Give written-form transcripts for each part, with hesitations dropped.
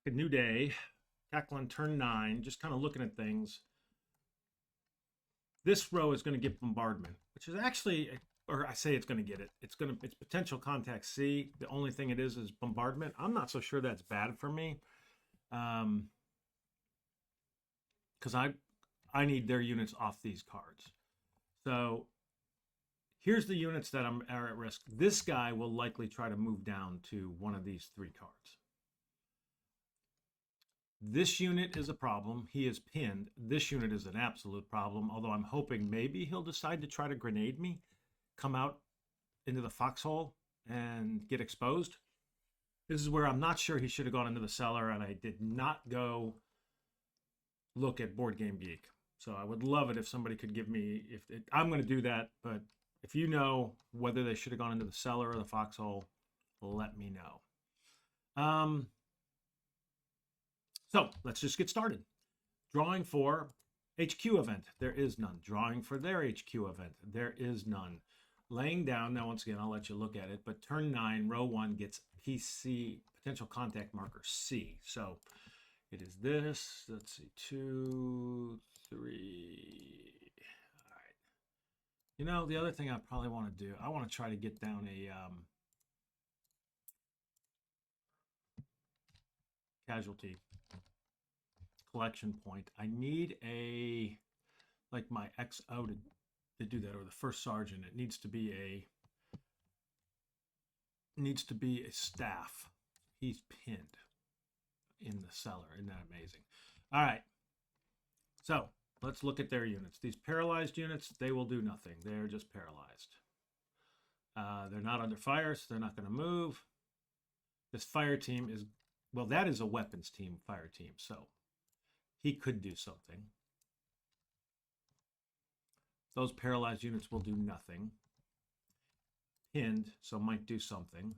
A new day, tackling turn 9, just kind of looking at things. This row is going to get bombardment, which is actually, or I say it's going to get it. It's potential contact C. The only thing it is bombardment. I'm not so sure that's bad for me, because I need their units off these cards. So here's the units that are at risk. This guy will likely try to move down to one of these 3 cards. This unit is a problem. He is pinned. This unit is an absolute problem, although I'm hoping maybe he'll decide to try to grenade me, come out into the foxhole, and get exposed. This is where I'm not sure he should have gone into the cellar, and I did not go look at Board Game Geek. So I would love it if somebody could give me, I'm going to do that, but if you know whether they should have gone into the cellar or the foxhole, let me know. So let's just get started. Drawing for HQ event, there is none. Drawing for their HQ event, there is none. Laying down, now once again, I'll let you look at it, but turn 9, row 1 gets PC, potential contact marker C. So it is this, let's see, 2, 3. All right. You know, the other thing I probably want to do, I want to try to get down a casualty collection point. I need like my XO to do that, or the first sergeant. It needs to be a staff. He's pinned in the cellar. Isn't that amazing? All right. So let's look at their units. These paralyzed units, they will do nothing. They're just paralyzed. They're not under fire, so they're not going to move. This fire team is, well, that is a weapons team, fire team. So he could do something. Those paralyzed units will do nothing. Pinned, so might do something.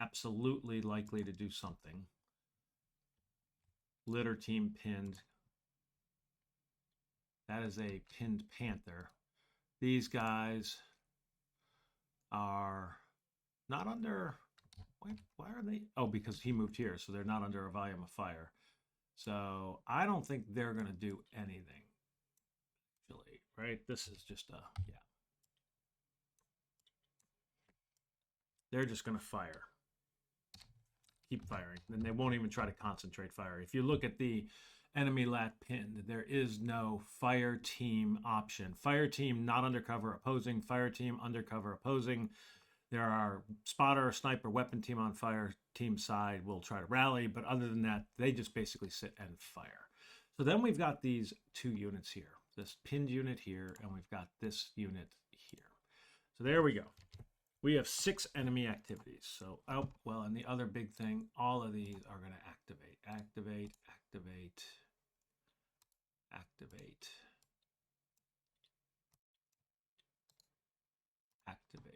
Absolutely likely to do something. Litter team pinned. That is a pinned panther. These guys are not under, why are they? Oh, because he moved here, so they're not under a volume of fire. So I don't think they're going to do anything, actually, right? This is just yeah. They're just going to fire. Keep firing. And they won't even try to concentrate fire. If you look at the enemy lat pinned, there is no fire team option. Fire team not undercover opposing. Fire team undercover opposing. There are spotter, sniper, weapon team on fire team side will try to rally, but other than that, they just basically sit and fire. So then we've got these 2 units here, this pinned unit here, and we've got this unit here. So there we go. We have 6 enemy activities. So, oh, well, and the other big thing, all of these are going to activate, activate, activate, activate, activate.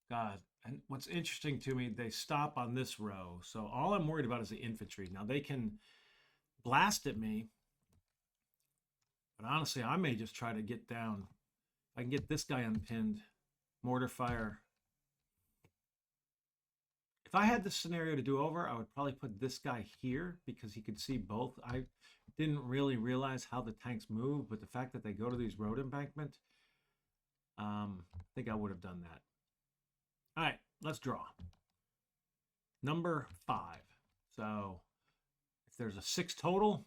God, and what's interesting to me, they stop on this row. So all I'm worried about is the infantry. Now they can blast at me, but honestly, I may just try to get down. If I can get this guy unpinned, mortar fire. If I had this scenario to do over, I would probably put this guy here because he could see both. I didn't really realize how the tanks move, but the fact that they go to these road embankment, I think I would have done that. All right, let's draw. Number 5. So if there's a 6 total,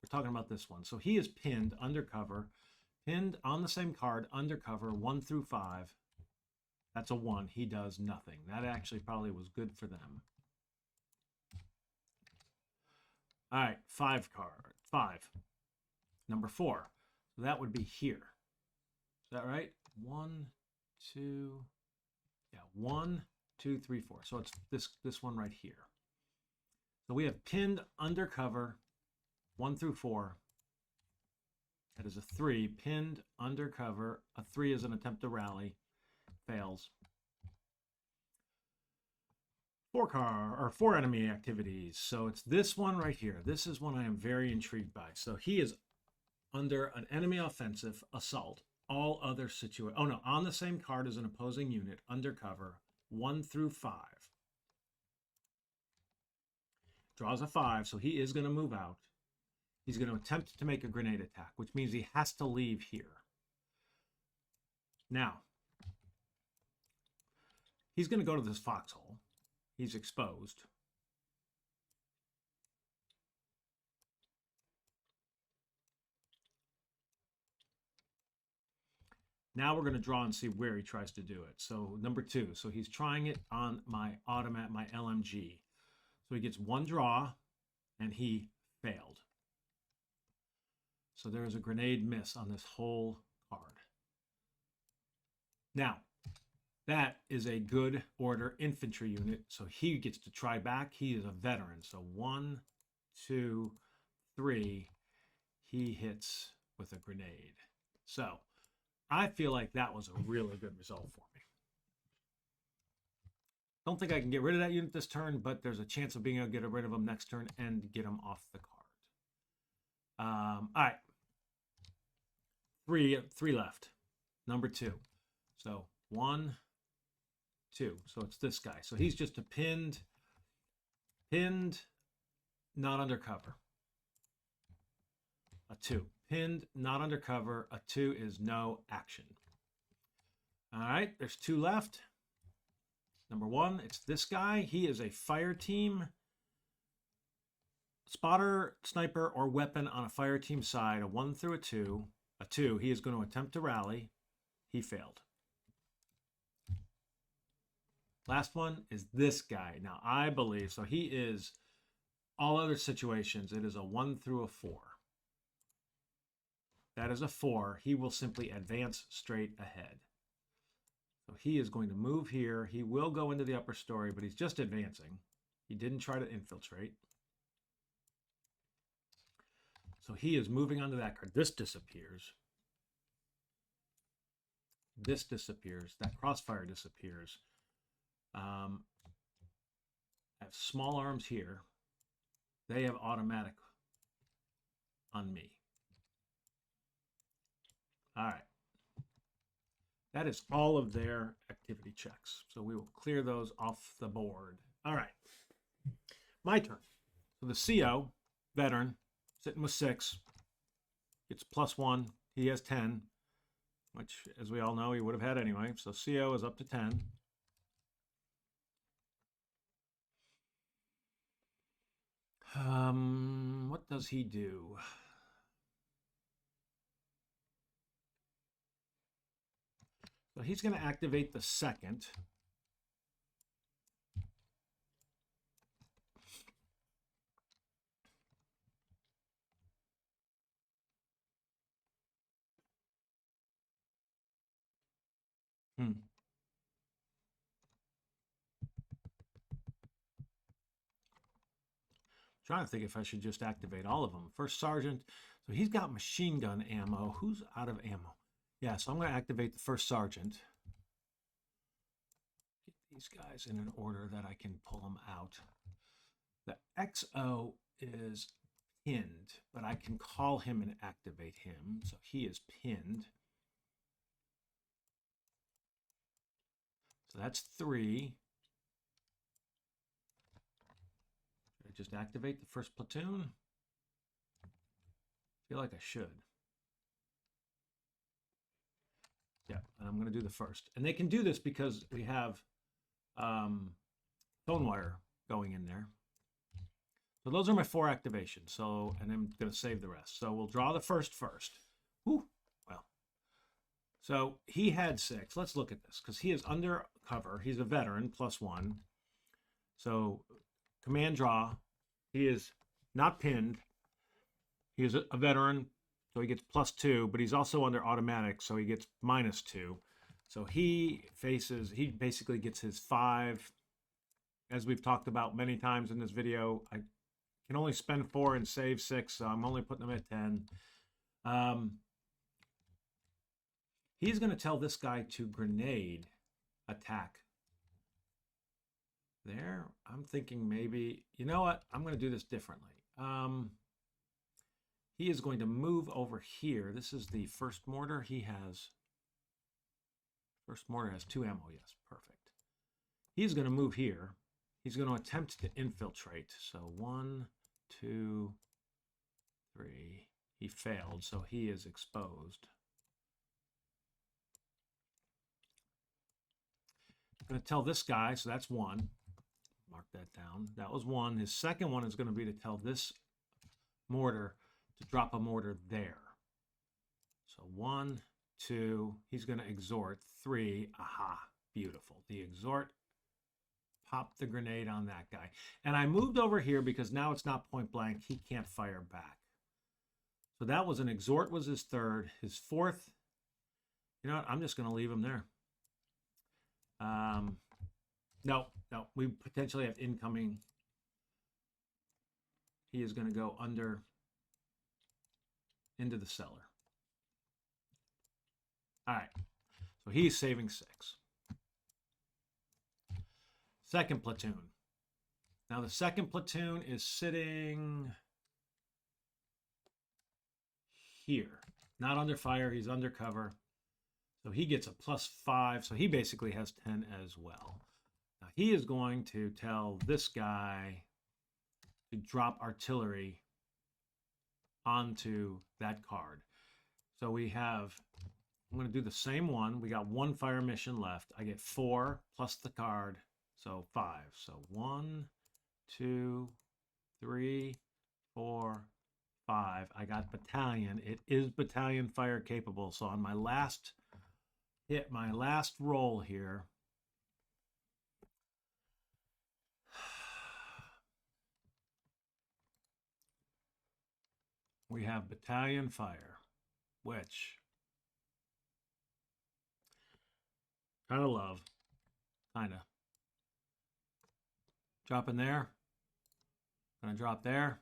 we're talking about this one. So he is pinned undercover, pinned on the same card, undercover, 1 through 5. That's a 1. He does nothing. That actually probably was good for them. All right, 5 card. 5. Number 4. So that would be here. Is that right? 1, 2. Yeah, 1, 2, 3, 4. So it's this one right here. So we have pinned undercover 1 through 4. That is a 3. Pinned undercover. A 3 is an attempt to rally. Fails. 4 enemy activities. So it's this one right here. This is one I am very intrigued by. So he is under an enemy offensive assault. All other situations. Oh no, on the same card as an opposing unit, undercover, 1 through 5. draws a 5, so he is going to move out. He's going to attempt to make a grenade attack, which means he has to leave here. Now, he's going to go to this foxhole. He's exposed. Now we're going to draw and see where he tries to do it. So number 2. So he's trying it on my automat, my LMG. So he gets 1 draw, and he failed. So there is a grenade miss on this whole card. Now, that is a good order infantry unit. So he gets to try back. He is a veteran. So 1, 2, 3. He hits with a grenade. So I feel like that was a really good result for me. Don't think I can get rid of that unit this turn, but there's a chance of being able to get rid of him next turn and get him off the card. All right. Three left. Number 2. So 1, 2. So it's this guy. So he's just a pinned, not under cover. A 2. Pinned, not under cover. A 2 is no action. All right, there's 2 left. Number 1, it's this guy. He is a fire team. Spotter, sniper, or weapon on a fire team side. A 1 through a 2. A 2, he is going to attempt to rally. He failed. Last one is this guy. Now, I believe, so he is, all other situations, it is a 1 through a 4. That is a 4. He will simply advance straight ahead. So he is going to move here. He will go into the upper story, but he's just advancing. He didn't try to infiltrate. So he is moving onto that card. This disappears. This disappears. That crossfire disappears. I have small arms here. They have automatic on me. All right. That is all of their activity checks. So we will clear those off the board. All right. My turn. So the CO, veteran, sitting with 6, gets +1. He has 10, which, as we all know, he would have had anyway. So CO is up to 10. What does he do? So he's going to activate the 2nd. Trying to think if I should just activate all of them. First sergeant. So he's got machine gun ammo. Who's out of ammo? Yeah, so I'm going to activate the first sergeant. Get these guys in an order that I can pull them out. The XO is pinned, but I can call him and activate him. So he is pinned. So that's 3. Should I just activate the first platoon? I feel like I should. Yeah, and I'm going to do the first. And they can do this because we have phone wire going in there. So those are my 4 activations. So, and I'm going to save the rest. So we'll draw the first. Whew, well. So he had 6. Let's look at this because he is under cover. He's a veteran, +1. So command draw. He is not pinned. He is a veteran. So he gets +2, but he's also under automatic, so he gets -2. So he basically gets his 5. As we've talked about many times in this video, I can only spend 4 and save 6, so I'm only putting him at 10. He's going to tell this guy to grenade attack. There, I'm thinking maybe, you know what? I'm going to do this differently. He is going to move over here. This is the first mortar. First mortar has 2 ammo. Yes, perfect. He's going to move here. he's going to attempt to infiltrate. So 1, 2, 3. He failed, so he is exposed. I'm going to tell this guy, so that's 1. Mark that down. That was 1. His second one is going to be to tell this mortar to drop a mortar there. So 1, 2. He's going to exhort 3. Aha, beautiful. The exhort popped the grenade on that guy. And I moved over here because now it's not point blank. He can't fire back. So that was an exhort was his third. His fourth, you know what? I'm just going to leave him there. No, we potentially have incoming. He is going to go into the cellar. All right, so he's saving 6. Second platoon. Now the second platoon is sitting here. Not under fire, he's under cover. So he gets a +5, so he basically has 10 as well. Now he is going to tell this guy to drop artillery onto that card. So we have, I'm going to do the same one. We got 1 fire mission left. I get 4 plus the card, so 5. So 1, 2, 3, 4, 5. I got battalion. It is battalion fire capable. So on my last hit, my last roll here, we have battalion fire, which kind of love, kind of. Drop in there. Gonna drop there.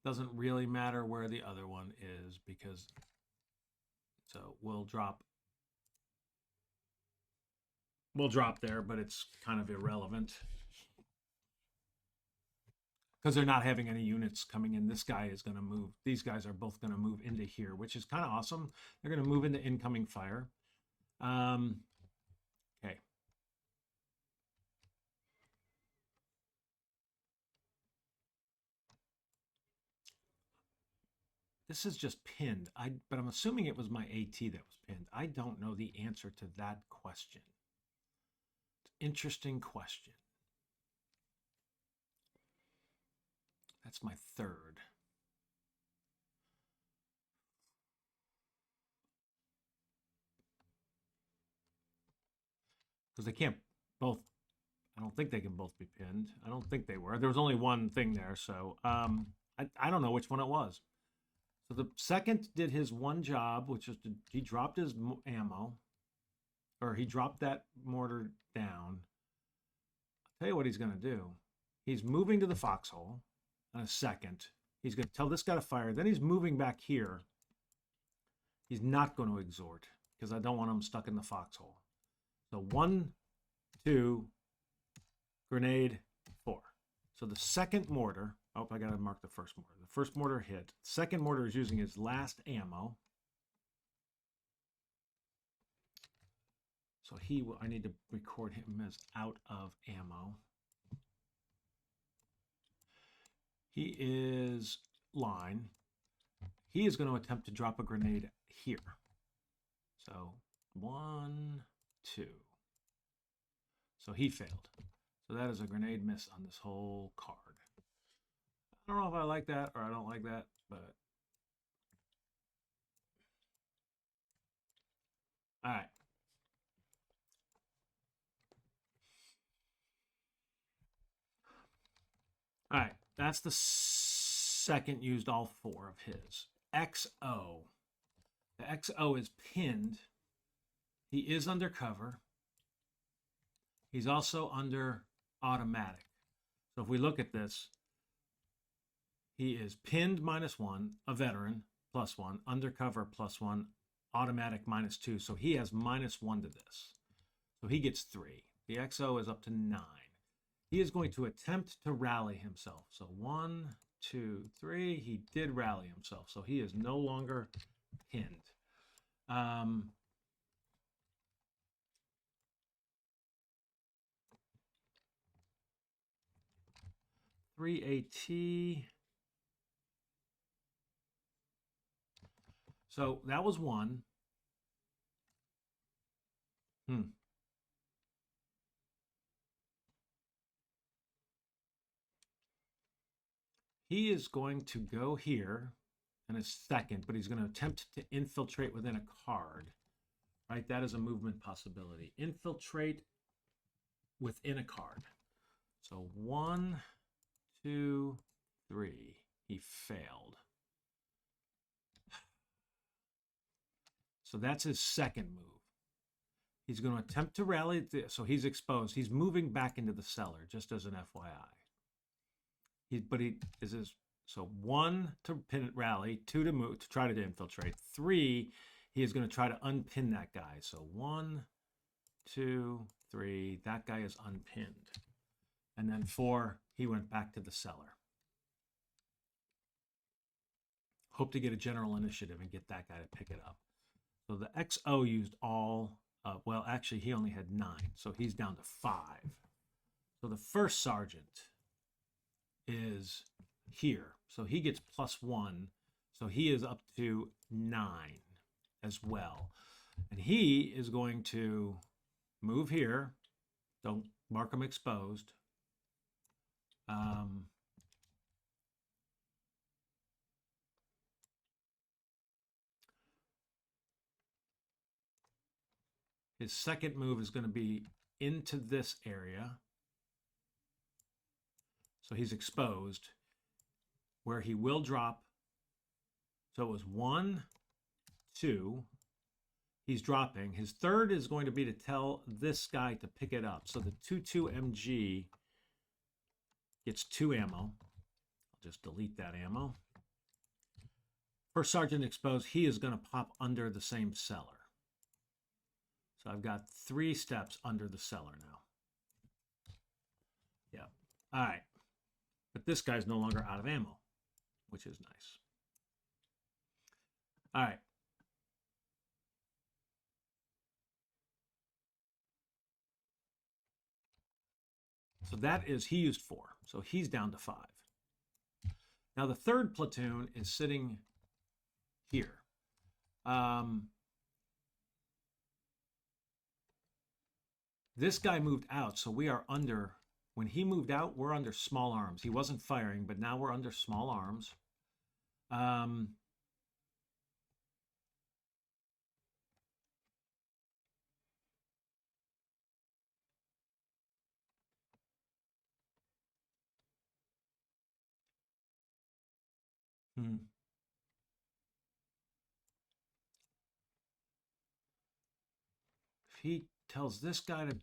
Doesn't really matter where the other one is because, so we'll drop there, but it's kind of irrelevant because they're not having any units coming in. This guy is going to move. These guys are both going to move into here, which is kind of awesome. They're going to move into incoming fire. Okay. This is just pinned. But I'm assuming it was my AT that was pinned. I don't know the answer to that question. Interesting question. That's my third. Because they can't both, I don't think they can both be pinned. I don't think they were. There was only one thing there, so I don't know which one it was. So the second did his one job, which was he dropped his ammo, or he dropped that mortar down. I'll tell you what he's going to do. He's moving to the foxhole in a second. He's going to tell this guy to fire. Then he's moving back here. He's not going to exhort because I don't want him stuck in the foxhole. So 1, 2, grenade, 4. So the second mortar, oh, I got to mark the first mortar. The first mortar hit. Second mortar is using his last ammo. So I need to record him as out of ammo. He is line. He is going to attempt to drop a grenade here. So 1, 2. So he failed. So that is a grenade miss on this whole card. I don't know if I like that or I don't like that, but all right. All right, that's the second used all 4 of his. XO. The XO is pinned. He is under cover. He's also under automatic. So if we look at this, he is pinned -1, a veteran +1, undercover +1, automatic -2. So he has -1 to this. So he gets 3. The XO is up to 9. He is going to attempt to rally himself. So 1, 2, 3. He did rally himself. So he is no longer pinned. 3 AT. So that was one. He is going to go here in a second, but he's going to attempt to infiltrate within a card. Right? That is a movement possibility. Infiltrate within a card. So 1, 2, 3. He failed. So that's his second move. He's going to attempt to rally. So he's exposed. He's moving back into the cellar, just as an FYI. So 1 to pin rally, 2 to move to try to infiltrate. 3, he is going to try to unpin that guy. So 1, 2, 3. That guy is unpinned. And then 4, he went back to the cellar. Hope to get a general initiative and get that guy to pick it up. So the XO used all, well, actually, he only had 9. So he's down to 5. So the first sergeant is here. So he gets +1. So he is up to 9 as well. And he is going to move here. Don't mark him exposed. His second move is going to be into this area. So he's exposed, where he will drop. So it was 1, 2. He's dropping. His third is going to be to tell this guy to pick it up. So the 2-2 MG gets 2 ammo. I'll just delete that ammo. First sergeant exposed, he is going to pop under the same cellar. So I've got 3 steps under the cellar now. Yeah. All right. But this guy's no longer out of ammo, which is nice. All right. So that is, he used 4. So he's down to 5. Now the third platoon is sitting here. This guy moved out, so we are under, when he moved out, we're under small arms. He wasn't firing, but now we're under small arms. If he tells this guy to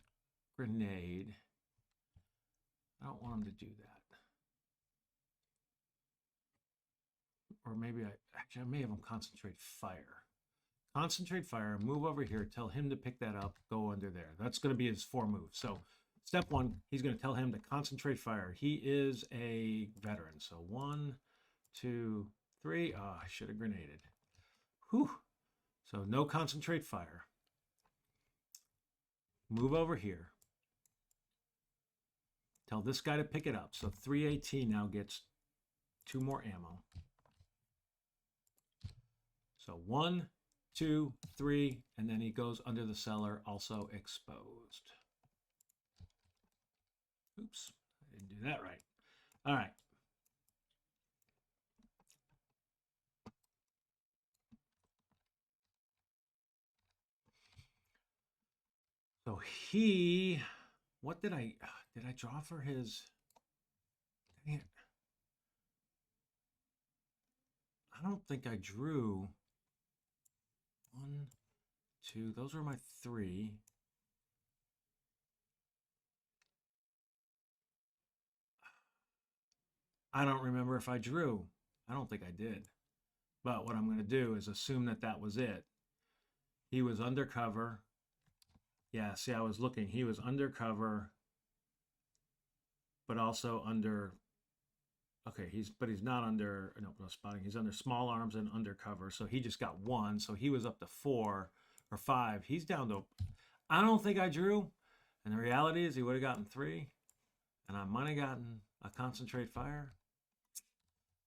grenade, I don't want him to do that. Or maybe I may have him concentrate fire. Concentrate fire, move over here, tell him to pick that up, go under there. That's going to be his 4 moves. So step 1, he's going to tell him to concentrate fire. He is a veteran. So 1, 2, 3. Oh, I should have grenaded. Whew. So no concentrate fire. Move over here. Tell this guy to pick it up. So 3 AT now gets 2 more ammo. So 1, 2, 3, and then he goes under the cellar, also exposed. Oops, I didn't do that right. All right. So he, what did I draw for his, dang it. I don't think I drew 1, 2, those were my 3. I don't remember if I drew. I don't think I did. But what I'm going to do is assume that that was it. He was undercover. Yeah, see, I was looking. He was undercover, but also under, okay, he's not under, no spotting. He's under small arms and undercover. So he just got 1. So he was up to 4 or 5. He's down to, I don't think I drew. And the reality is he would have gotten 3. And I might have gotten a concentrate fire.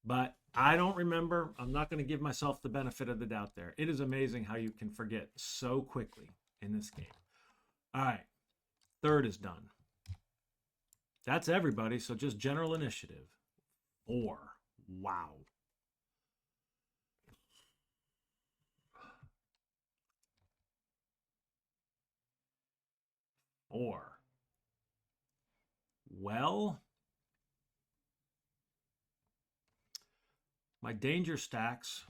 But I don't remember. I'm not going to give myself the benefit of the doubt there. It is amazing how you can forget so quickly in this game. All right. Third is done. That's everybody. So just general initiative. 4. Wow. Four. Well, my danger stacks.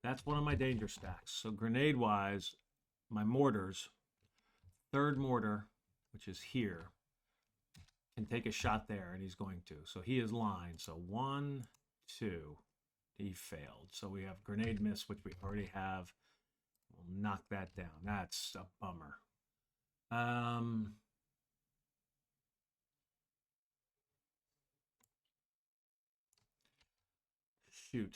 That's one of my danger stacks. So grenade-wise, my mortars, third mortar, which is here, can take a shot there, and he's going to. So he is lined. So 1, 2. He failed. So we have grenade miss, which we already have. We'll knock that down. That's a bummer. Shoot.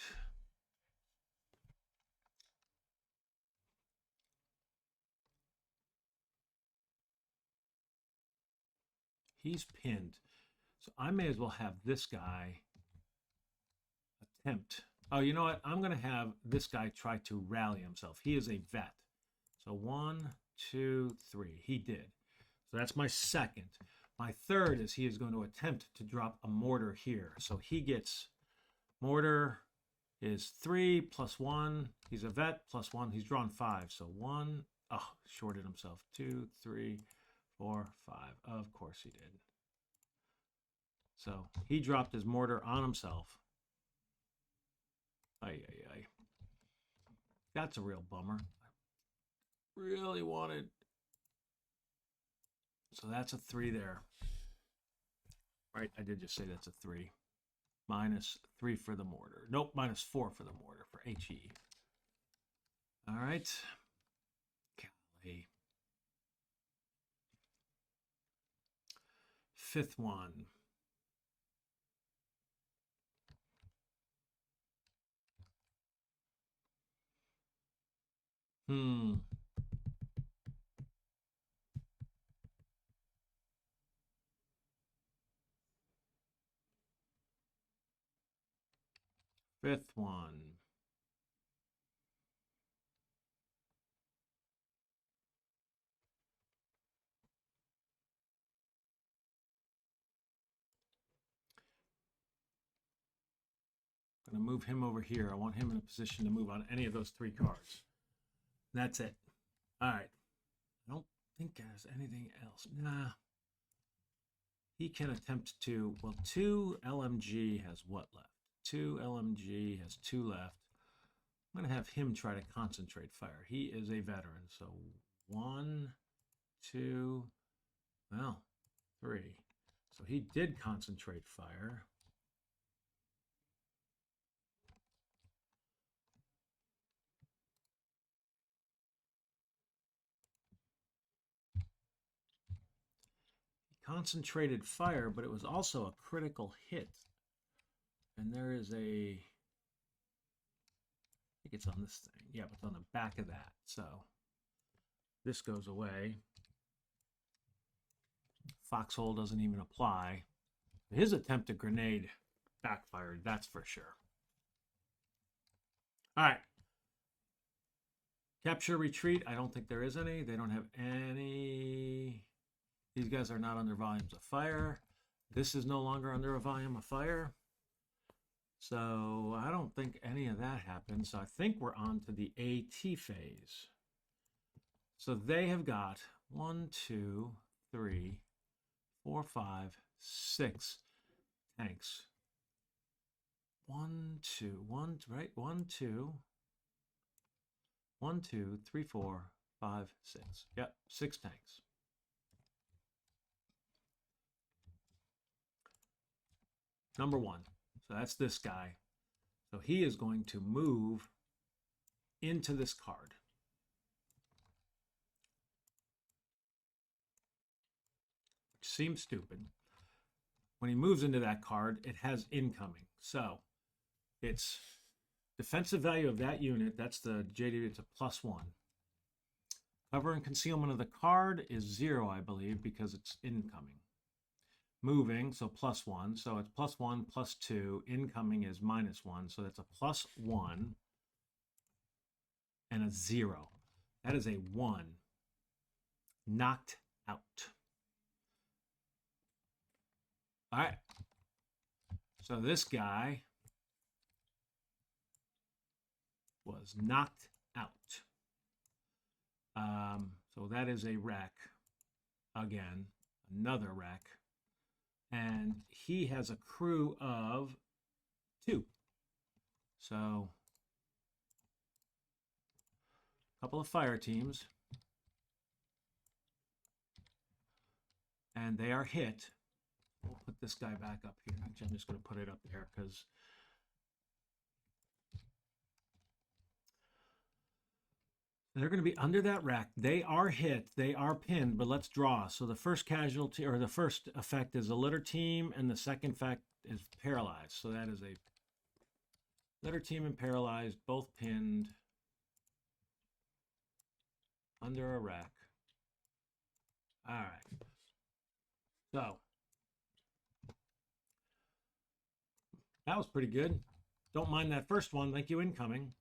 He's pinned. So I may as well have this guy attempt. Oh, you know what? I'm going to have this guy try to rally himself. He is a vet. So 1, 2, 3. He did. So that's my second. My third is he is going to attempt to drop a mortar here. So he gets mortar is 3 plus 1. He's a vet plus 1. He's drawn 5. So 1. Oh, shorted himself. 2, 3, 4, 5. Of course he did. So he dropped his mortar on himself. Ay. That's a real bummer. I really wanted. So that's a 3 there. Right, I did just say that's a 3. Minus 3 for the mortar. Nope, minus 4 for the mortar for HE. All right. Golly. Fifth one. Fifth one. I'm going to move him over here. I want him in a position to move on any of those 3 cards. That's it. All right. I don't think there's anything else. Nah. He can attempt to, well, 2 LMG has what left? 2 LMG has 2 left. I'm going to have him try to concentrate fire. He is a veteran. So 1, 2, well, 3. So he did concentrate fire. Concentrated fire, but it was also a critical hit. And there is a, I think it's on this thing. Yeah, it's on the back of that. So this goes away. Foxhole doesn't even apply. His attempt at grenade backfired, that's for sure. All right. Capture retreat. I don't think there is any. They don't have any. These guys are not under volumes of fire. This is no longer under a volume of fire. So I don't think any of that happened. So I think we're on to the AT phase. So they have got 1, 2, 3, 4, 5, 6 tanks. 1, 2, 1, right? 1, 2. 1, 2, 3, 4, 5, 6. Yep, 6 tanks. Number 1. So that's this guy. So he is going to move into this card. Which seems stupid. When he moves into that card, it has incoming. So it's defensive value of that unit. That's the JD. It's a +1. Cover and concealment of the card is 0, I believe, because it's incoming. Moving, so +1. So it's +1, +2. Incoming is -1. So that's a +1 and a 0. That is a 1. Knocked out. All right. So this guy was knocked out. So that is a wreck. Again, another wreck. And he has a crew of 2. So a couple of fire teams. And they are hit. We'll put this guy back up here. Actually, I'm just going to put it up there because they're going to be under that rack. They are hit. They are pinned, but let's draw. So the first casualty, or the first effect is a litter team, and the second effect is paralyzed. So that is a litter team and paralyzed, both pinned under a rack. All right. So that was pretty good. Don't mind that first one. Thank you, incoming.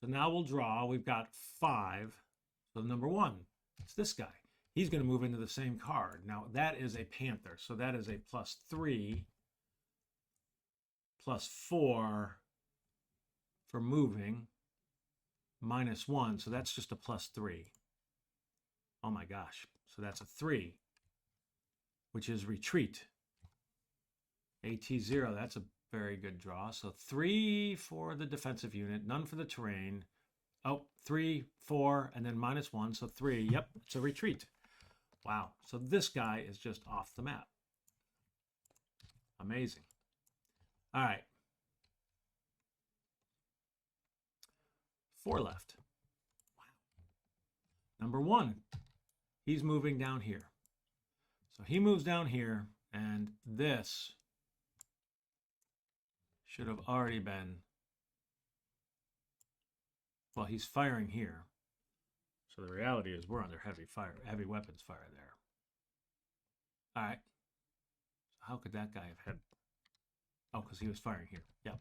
So now we'll draw. We've got 5. So number 1, it's this guy. He's going to move into the same card. Now that is a panther. So that is a +3, +4 for moving, -1. So that's just a +3. Oh my gosh. So that's a 3, which is retreat. AT0, that's a very good draw. So 3 for the defensive unit, none for the terrain. Oh, 3, 4, and then -1, so 3. Yep, it's a retreat. Wow. So this guy is just off the map. Amazing. All right. 4 left. Wow. Number 1, he's moving down here. So he moves down here, and this should have already been, well, he's firing here. So the reality is we're under heavy weapons fire there. All right. So how could that guy have had, oh, because he was firing here. Yep.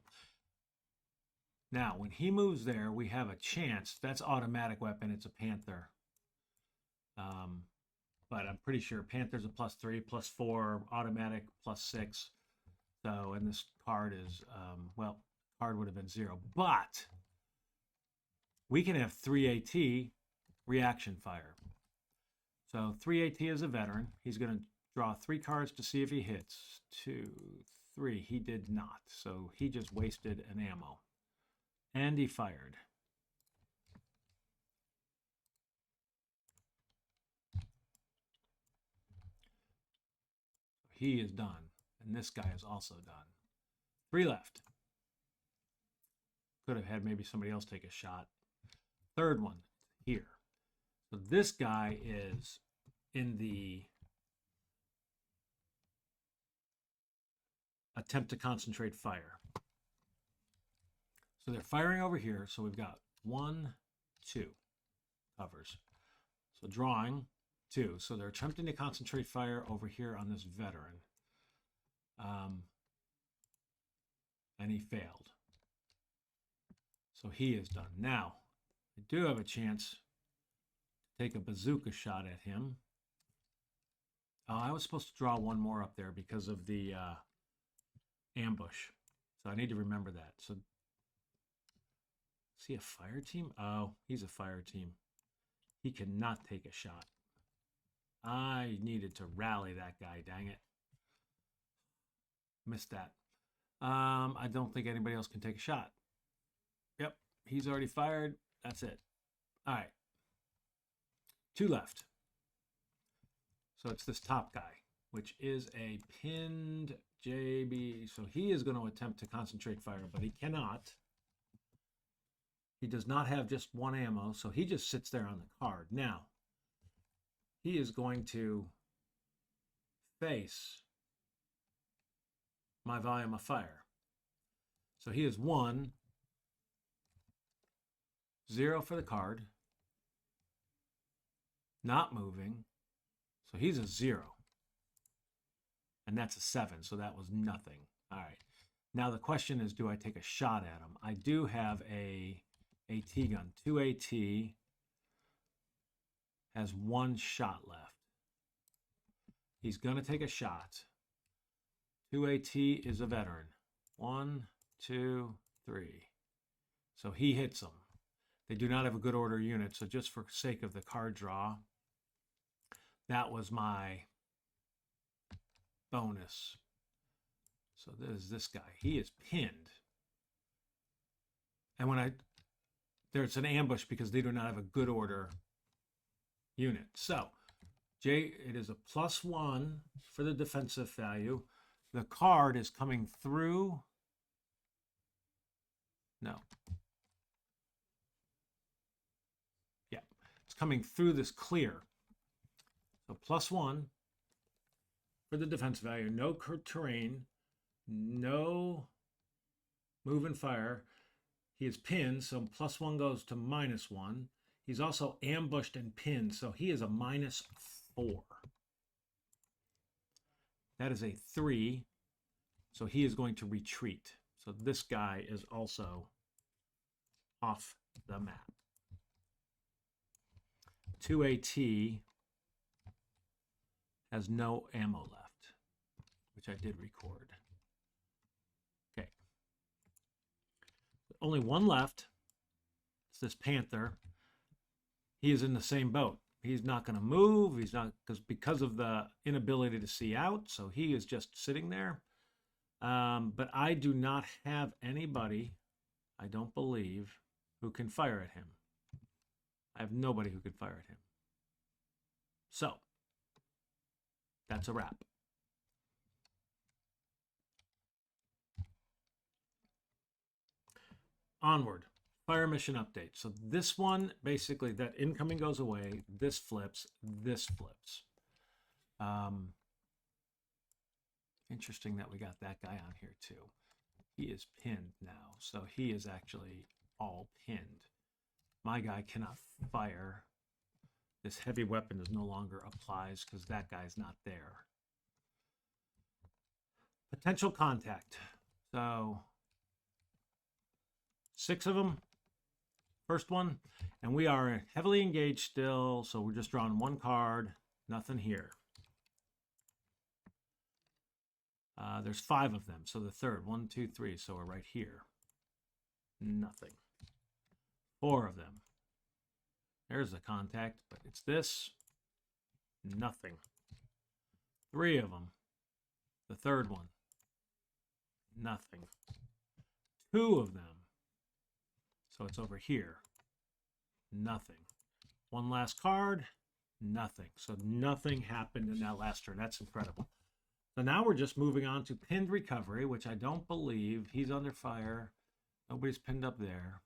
Now, when he moves there, we have a chance. That's automatic weapon. It's a panther. But I'm pretty sure panther's a +3, +4, automatic, +6. So, and this card is, well, card would have been 0. But we can have 3 AT reaction fire. So 3 AT is a veteran. He's going to draw 3 cards to see if he hits. 2, 3. He did not. So he just wasted an ammo. And he fired. He is done. And this guy is also done. 3 left. Could have had maybe somebody else take a shot. Third one here. So this guy is in the attempt to concentrate fire. So they're firing over here. So we've got 1, 2 covers. So drawing 2. So they're attempting to concentrate fire over here on this veteran. And he failed. So he is done. Now, I do have a chance to take a bazooka shot at him. I was supposed to draw 1 more up there because of the ambush. So I need to remember that. So, is he a fire team? Oh, he's a fire team. He cannot take a shot. I needed to rally that guy, dang it. Missed that. I don't think anybody else can take a shot. Yep, he's already fired. That's it. All right. 2 left. So it's this top guy, which is a pinned JB. So he is going to attempt to concentrate fire, but he cannot. He does not have just 1 ammo, so he just sits there on the card. Now, he is going to face my volume of fire. So he is 1, 0 for the card. not moving. So he's a 0. And that's a 7, so that was nothing. All right. Now the question is, do I take a shot at him? I do have a AT gun. 2 AT has 1 shot left. He's going to take a shot. 2 AT is a veteran. 1, 2, 3. So he hits them. They do not have a good order unit, so just for sake of the card draw, that was my bonus. So there's this guy. He is pinned. And there's an ambush because they do not have a good order unit. So it is a +1 for the defensive value. The card is coming through. No. Yeah, it's coming through this clear. So +1 for the defensive value. No terrain. No move and fire. He is pinned, so +1 goes to -1. He's also ambushed and pinned, so he is a -4. That is a 3, so he is going to retreat. So this guy is also off the map. 2 AT has no ammo left, which I did record. Okay. Only 1 left. It's this Panther. He is in the same boat. He's not going to move. He's not because of the inability to see out. So he is just sitting there. But I do not have anybody, I don't believe, who can fire at him. I have nobody who can fire at him. So that's a wrap. Onward. Fire mission update. So this one, basically, that incoming goes away. This flips. This flips. Interesting that we got that guy on here too. He is pinned now. So he is actually all pinned. My guy cannot fire. This heavy weapon is no longer applies because that guy's not there. Potential contact. So 6 of them. First one, and we are heavily engaged still, so we're just drawing 1 card. Nothing here. There's 5 of them, so the third, 1, 2, 3, so we're right here. Nothing. 4 of them. There's the contact, but it's this. Nothing. 3 of them. The third one. Nothing. 2 of them. So it's over here. Nothing. 1 last card. Nothing. So nothing happened in that last turn. That's incredible. So now we're just moving on to pinned recovery, which I don't believe. He's under fire. Nobody's pinned up there.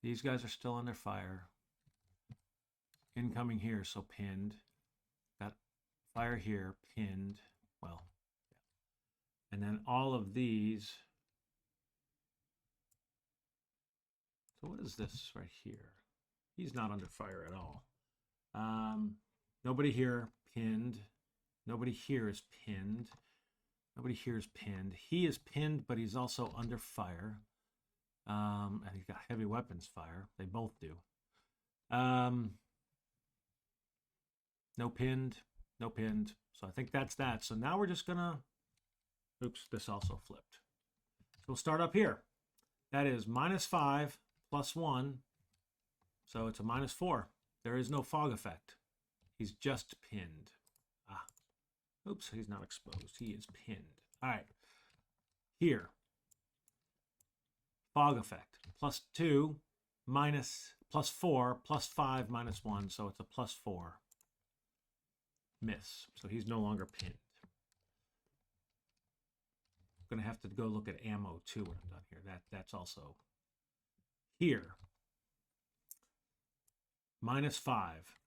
These guys are still under fire. Incoming here, so pinned. Got fire here, pinned. Well, yeah. And then all of these. So what is this right here? He's not under fire at all. Nobody here pinned. Nobody here is pinned. Nobody here is pinned. He is pinned, but he's also under fire. And he's got heavy weapons fire. They both do. No pinned. No pinned. So I think that's that. So now we're just going to... Oops, this also flipped. So we'll start up here. That is -5 + 1. So it's a -4. There is no fog effect. He's just pinned. Ah. Oops, he's not exposed. He is pinned. All right. Here. Fog effect. +2 minus +4 +5 -1. So it's a +4. Miss. So he's no longer pinned. I'm going to have to go look at ammo too when I'm done here. That's also here. -5.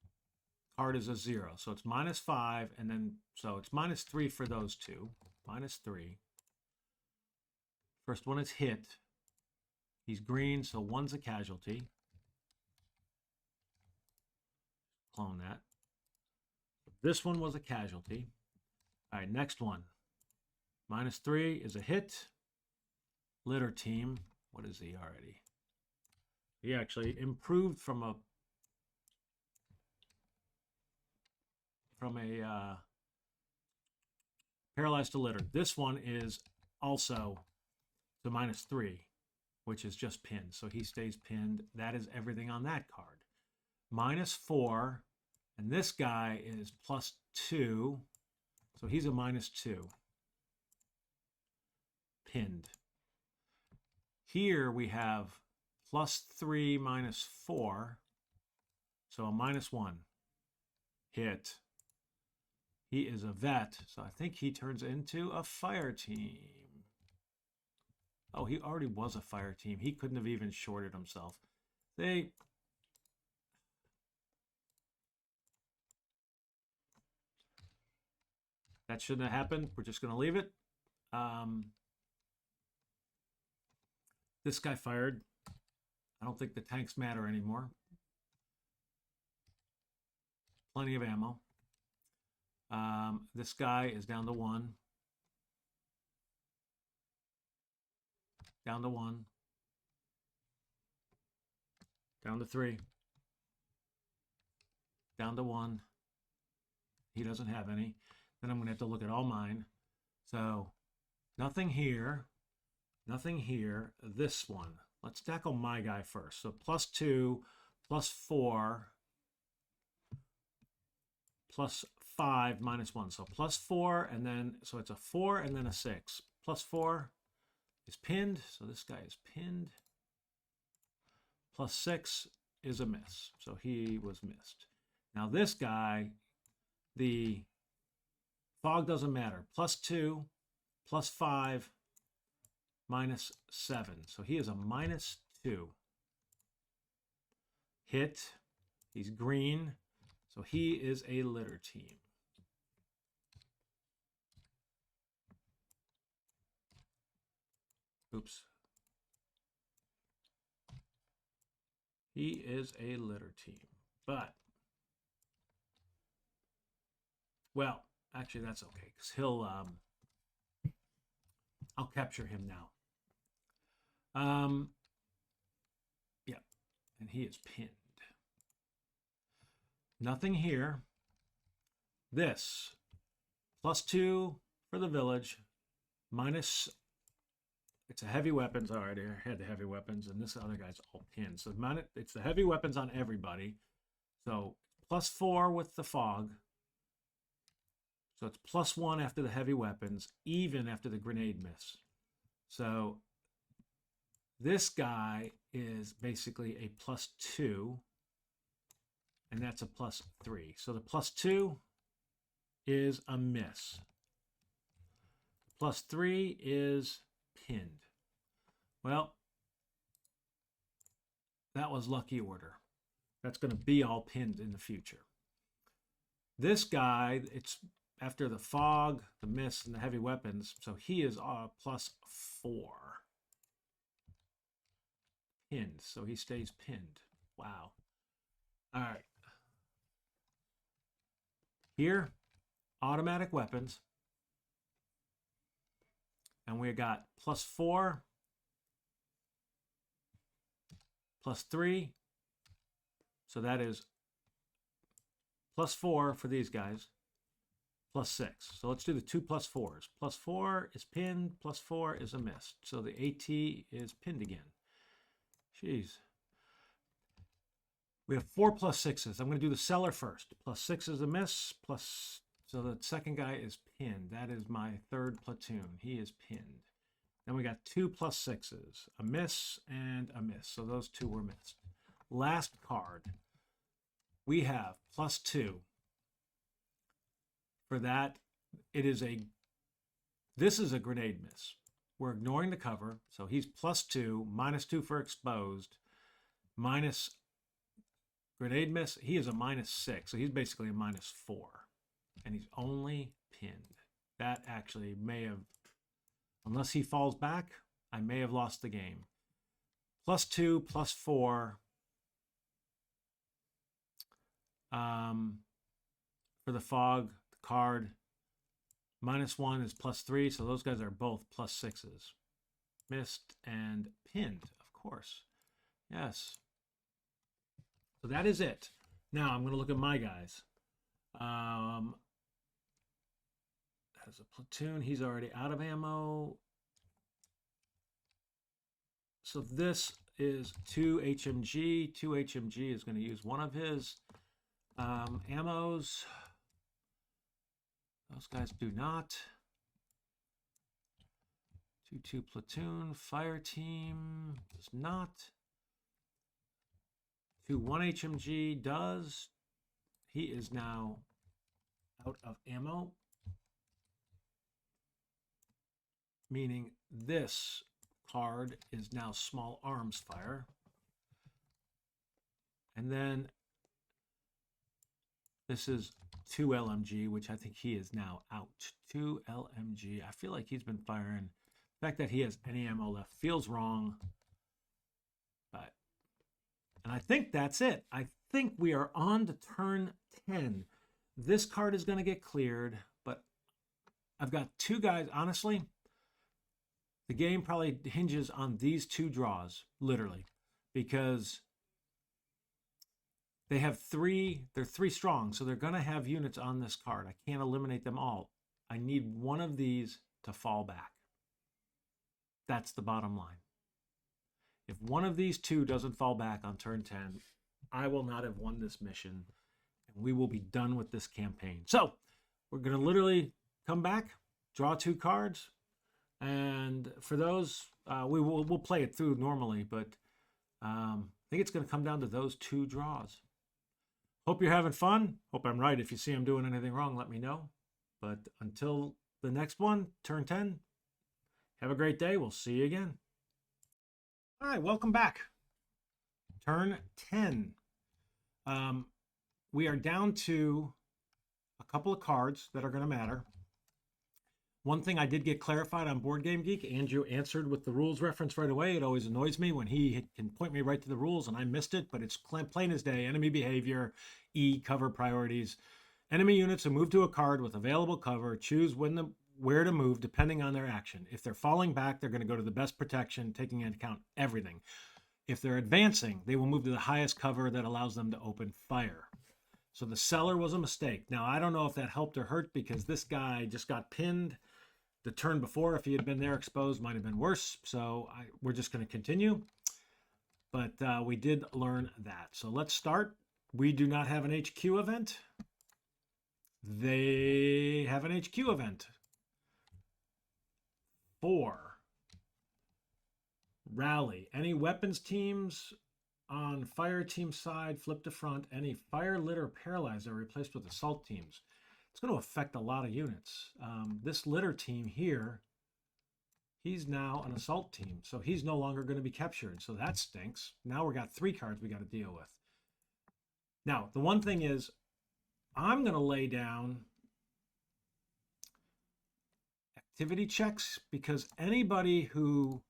Card is a 0. So it's -5, and then, so it's -3 for those two. -3. First one is hit. He's green, so 1's a casualty. Clone that. This one was a casualty. All right, next one. -3 is a hit. Litter team. What is he already? He actually improved from a paralyzed to litter. This one is also to -3, which is just pinned. So he stays pinned. That is everything on that card. -4, and this guy is +2, so he's a -2. Pinned. Here we have +3, -4, so a -1. Hit. He is a vet, so I think he turns into a fire team. Oh, he already was a fire team. He couldn't have even shorted himself. That shouldn't have happened. We're just going to leave it. This guy fired. I don't think the tanks matter anymore. Plenty of ammo. This guy is down to 1. Down to 1. Down to 3. Down to 1. He doesn't have any. Then I'm going to have to look at all mine. So nothing here. Nothing here. This one. Let's tackle my guy first. So +2, +4, +5, -1. So +4, and then, so it's a 4 and then a 6. +4 is pinned. So this guy is pinned. +6 is a miss. So he was missed. Now this guy, the fog doesn't matter. +2, +5, -7. So he is a -2. Hit. He's green. So he is a litter team. Oops. He is a litter team. But, well, actually that's okay, because he'll, I'll capture him now. Yeah, and he is pinned. Nothing here. This, +2 for the village, minus, it's a heavy weapons. All right, I had the heavy weapons, and this other guy's all pinned. So it's the heavy weapons on everybody. So +4 with the fog. So it's +1 after the heavy weapons, even after the grenade miss. So this guy is basically a +2, and that's a +3. So the +2 is a miss. +3 is pinned. Well, that was lucky order. That's going to be all pinned in the future. This guy, it's after the fog, the miss, and the heavy weapons, so he is +4. Pinned, so he stays pinned. Wow. All right. Here, automatic weapons. And we got +4, +3. So that is +4 for these guys. +6. So let's do the 2 +4s. +4 is pinned, +4 is a miss. So the AT is pinned again. Jeez. We have 4 +6s. I'm going to do the seller first. +6 is a miss. So the second guy is pinned. That is my third platoon. He is pinned. Then we got 2 +6s. A miss and a miss. So those 2 were missed. Last card. We have +2. For that, this is a grenade miss. We're ignoring the cover. So he's +2, -2 for exposed, minus grenade miss. He is a -6. So he's basically a -4. And he's only pinned. That actually may have, unless he falls back, I may have lost the game. +2, +4. For the fog, the card, -1 is +3, so those guys are both +6s. Missed and pinned, of course. Yes. So that is it. Now I'm going to look at my guys. As a platoon, he's already out of ammo. So this is 2 HMG. 2 HMG is going to use one of his ammos. Those guys do not. 2-2 platoon. Fire team does not. 2-1 HMG does. He is now out of ammo. Meaning this card is now small arms fire. And then this is 2 LMG, which I think he is now out. 2 LMG. I feel like he's been firing. The fact that he has any ammo left feels wrong. But, and I think that's it. I think we are on to turn 10. This card is going to get cleared, but I've got two guys. Honestly, the game probably hinges on these two draws, literally, because they have three, they're 3 strong, so they're going to have units on this card. I can't eliminate them all. I need one of these to fall back. That's the bottom line. If one of these two doesn't fall back on turn 10, I will not have won this mission, and we will be done with this campaign. So we're going to literally come back, draw 2 cards, and for those, we'll play it through normally, but I think it's going to come down to those 2 draws. Hope you're having fun. Hope I'm right. If you see I'm doing anything wrong, let me know. But until the next one, turn 10, have a great day. We'll see you again. All right, welcome back. Turn 10. We are down to a couple of cards that are going to matter. One thing I did get clarified on Board Game Geek, Andrew answered with the rules reference right away. It always annoys me when he can point me right to the rules and I missed it, but it's plain as day. Enemy behavior, E, cover priorities. Enemy units who move to a card with available cover choose where to move depending on their action. If they're falling back, they're going to go to the best protection, taking into account everything. If they're advancing, they will move to the highest cover that allows them to open fire. So the seller was a mistake. Now, I don't know if that helped or hurt because this guy just got pinned. The turn before, if he had been there exposed, might have been worse. So we're just going to continue. But we did learn that. So let's start. We do not have an HQ event. They have an HQ event. 4. Rally. Any weapons teams on fire team side flip to front. Any fire, litter, paralyzed are replaced with assault teams. It's going to affect a lot of units. This litter team here, he's now an assault team. So he's no longer going to be captured. So that stinks. Now we got 3 cards we got to deal with. Now, the one thing is, I'm going to lay down activity checks because anybody who,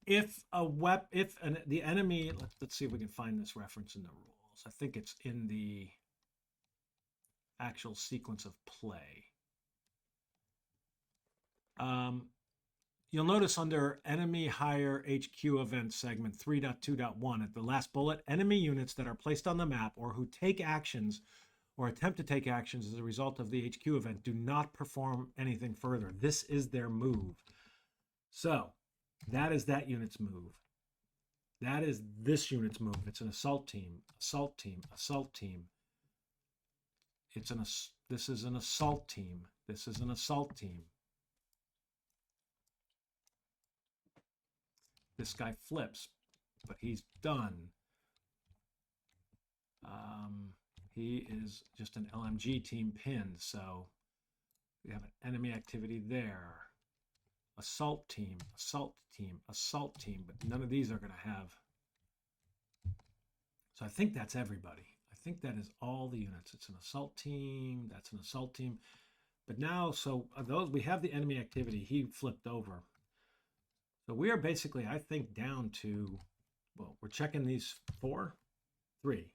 if the enemy, let's see if we can find this reference in the rules. I think it's in the actual sequence of play. You'll notice under enemy hire HQ event segment 3.2.1 at the last bullet, enemy units that are placed on the map or who take actions or attempt to take actions as a result of the HQ event do not perform anything further. This is their move. So that is that unit's move. That is this unit's move. It's an assault team, assault team, assault team. This is an assault team. This is an assault team. This guy flips, but he's done. He is just an LMG team pinned, so we have an enemy activity there. Assault team, assault team, assault team, but none of these are going to have. So I think that's everybody. I think that is all the units. It's an assault team, that's an assault team. But now, so those, we have the enemy activity. He flipped over. So we are basically, I think, down to, well, we're checking these 4, 3.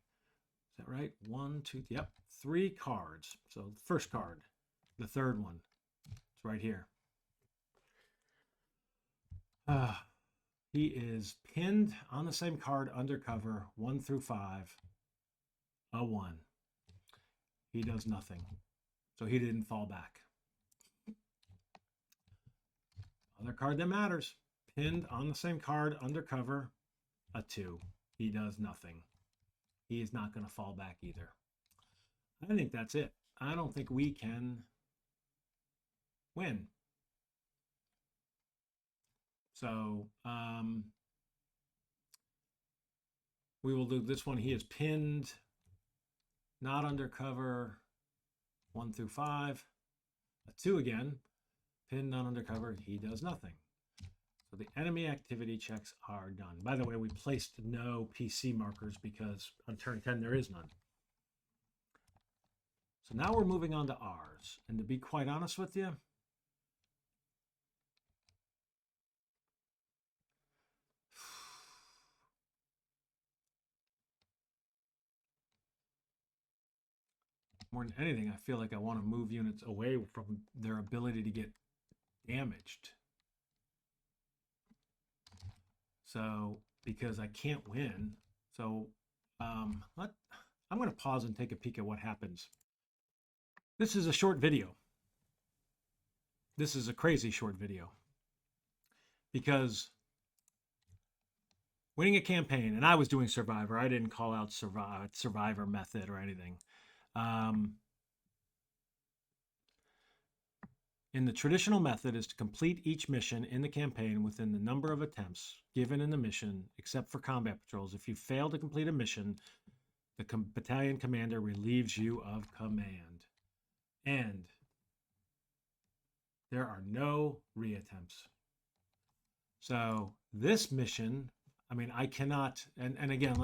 that right? 1, 2, yep, 3 cards. So the first card, the third one, it's right here. He is pinned on the same card undercover, 1 through 5, a 1. He does nothing. So he didn't fall back. Other card that matters, pinned on the same card undercover, a 2. He does nothing. He is not going to fall back either. I think that's it. I don't think we can win. So we will do this one. He is pinned, not undercover, 1 through 5. A 2 again. Pinned, not undercover. He does nothing. So the enemy activity checks are done. By the way, we placed no PC markers because on turn 10 there is none. So now we're moving on to R's. And to be quite honest with you, more than anything, I feel like I want to move units away from their ability to get damaged. So, because I can't win. So, I'm going to pause and take a peek at what happens. This is a short video. This is a crazy short video. Because winning a campaign, and I was doing Survivor. I didn't call out Survivor method or anything. In the traditional method is to complete each mission in the campaign within the number of attempts given in the mission, except for combat patrols. If you fail to complete a mission, the battalion commander relieves you of command. And there are no reattempts. So this mission, I mean, I cannot, and again,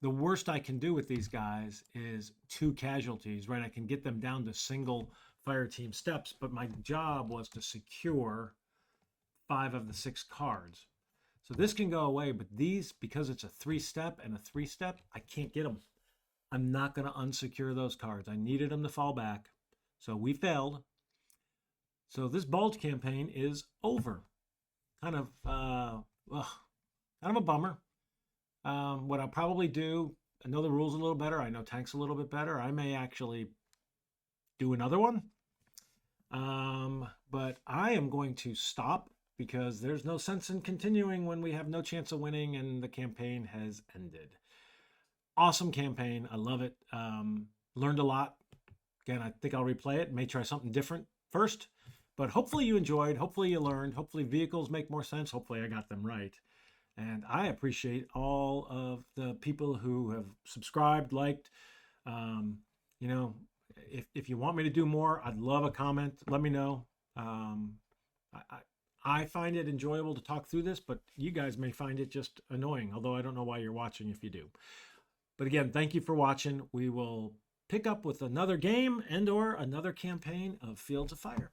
the worst I can do with these guys is 2 casualties, right? I can get them down to single fire team steps, but my job was to secure 5 of the 6 cards. So this can go away, but these, because it's a 3-step and a 3-step, I can't get them. I'm not going to unsecure those cards. I needed them to fall back. So we failed. So this Bulge campaign is over. Kind of a bummer. What I'll probably do, I know the rules a little better. I know tanks a little bit better. I may actually do another one. But I am going to stop because there's no sense in continuing when we have no chance of winning and the campaign has ended. Awesome campaign. I love it. Learned a lot. Again, I think I'll replay it. May try something different first. But hopefully you enjoyed. Hopefully you learned. Hopefully vehicles make more sense. Hopefully I got them right. And I appreciate all of the people who have subscribed, liked. You know, if you want me to do more, I'd love a comment. Let me know. I find it enjoyable to talk through this, but you guys may find it just annoying, although I don't know why you're watching if you do. But again, thank you for watching. We will pick up with another game and or another campaign of Fields of Fire.